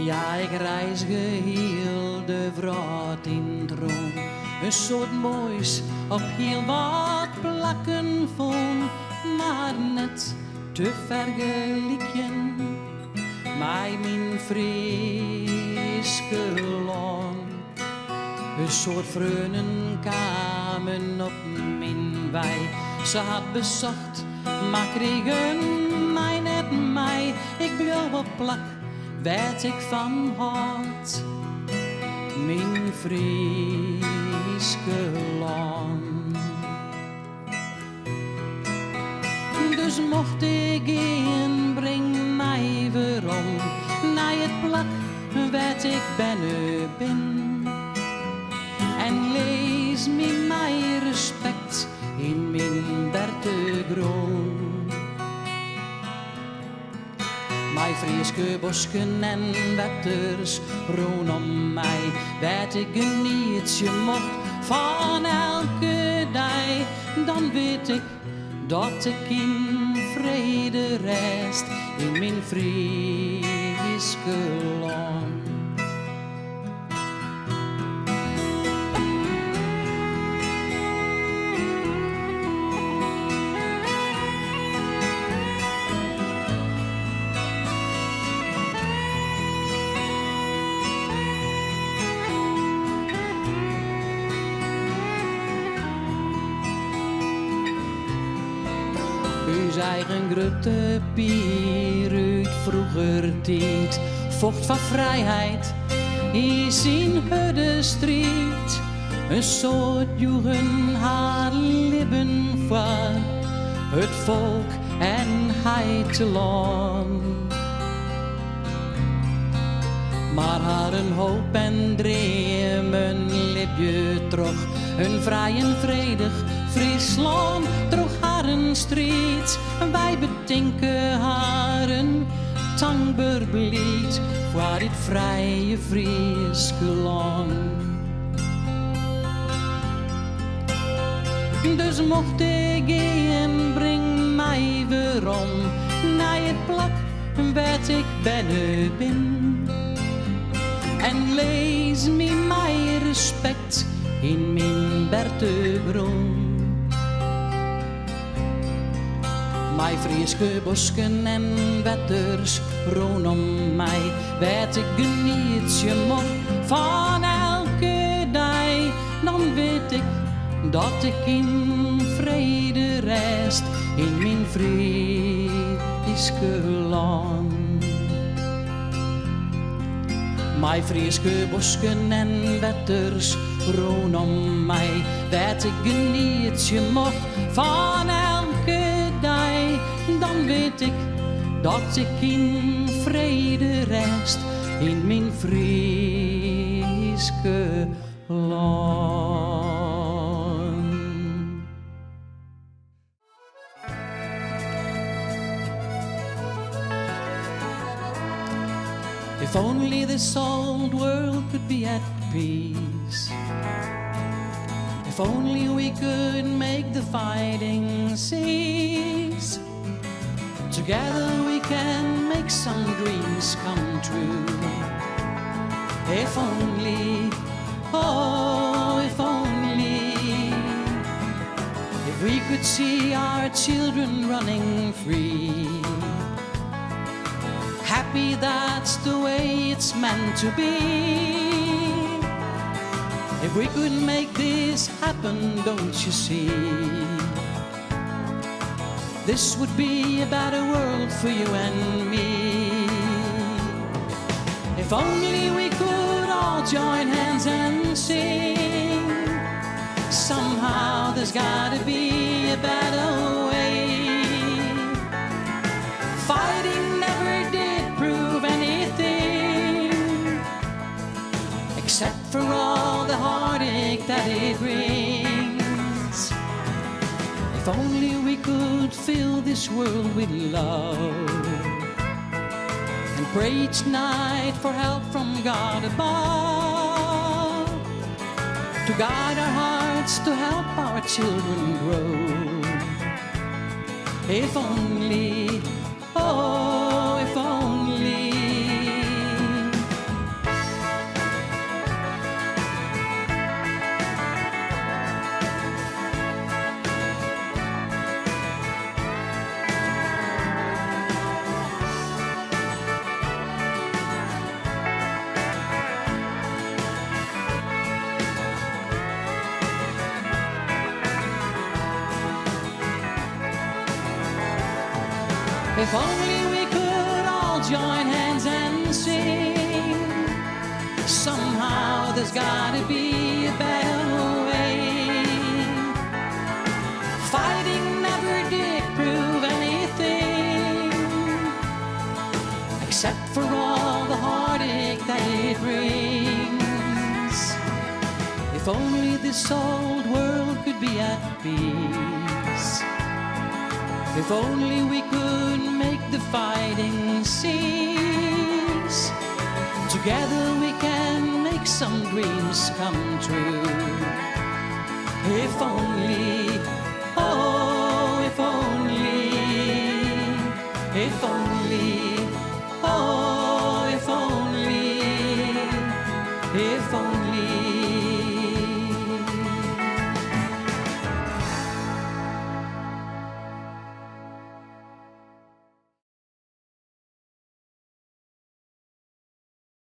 Ja, ik reis geheel de vraat in droom. Een soort moois op heel wat plakken van, maar net te vergelijken met mijn Friske land. Een soort vrienden kwamen op mijn wei. Ze had bezocht, maar kregen mij net mij. Ik bleef op plak, werd ik van hart. Mijn Friske land. Dus mocht ik in, breng mij weer om. Naar het plak, werd ik ben. En lees me mij respect in mijn bertegroen. Mijn Friese bosken en wetters rondom mij, werd ik genietje mocht van elke dag. Dan weet ik dat ik in vrede rest in mijn Friese land. Eigen grote pier uit vroeger tijd, vocht van vrijheid, is in de strijd. Een soort jongen haar lippen van het volk en hij te lang. Maar haar een hoop en dreamen liep je terug, een vrij en vredig Fryslân droeg haar een strijd. Wij bedenken haar een dankbaar blied voor dit vrije Friese land. Dus mocht ik gaan, breng mij weer om. Naar het plak, werd ik ben. En lees me mij respect in mijn bertegroen. Mijn Friese bosken en wetters rondom mij, werd ik genietje mocht van elke dag. Dan weet ik dat ik in vrede rest in mijn Friese land. Mijn Friese bosken en wetters rondom mij, werd ik genietje mocht van elke dag. Dan weet ik dat ik in vrede rest in mijn Friese land. If only this old world could be at peace. If only we could make the fighting cease. Together we can make some dreams come true. If only, oh, if only. If we could see our children running free. Happy, that's the way it's meant to be. If we could make this happen, don't you see? This would be a better world for you and me. If only we could all join hands and sing. Somehow there's gotta be a better way. Fighting never did prove anything, except for all the heartache that it brings. If only we could fill this world with love and pray each night for help from God above, to guide our hearts, to help our children grow. If only, oh, if only. If only we could all join hands and sing. Somehow there's gotta be a better way. Fighting never did prove anything, except for all the heartache that it brings. If only this old world could be at peace. If only we could make the fighting cease. Together we can make some dreams come true. If only, oh,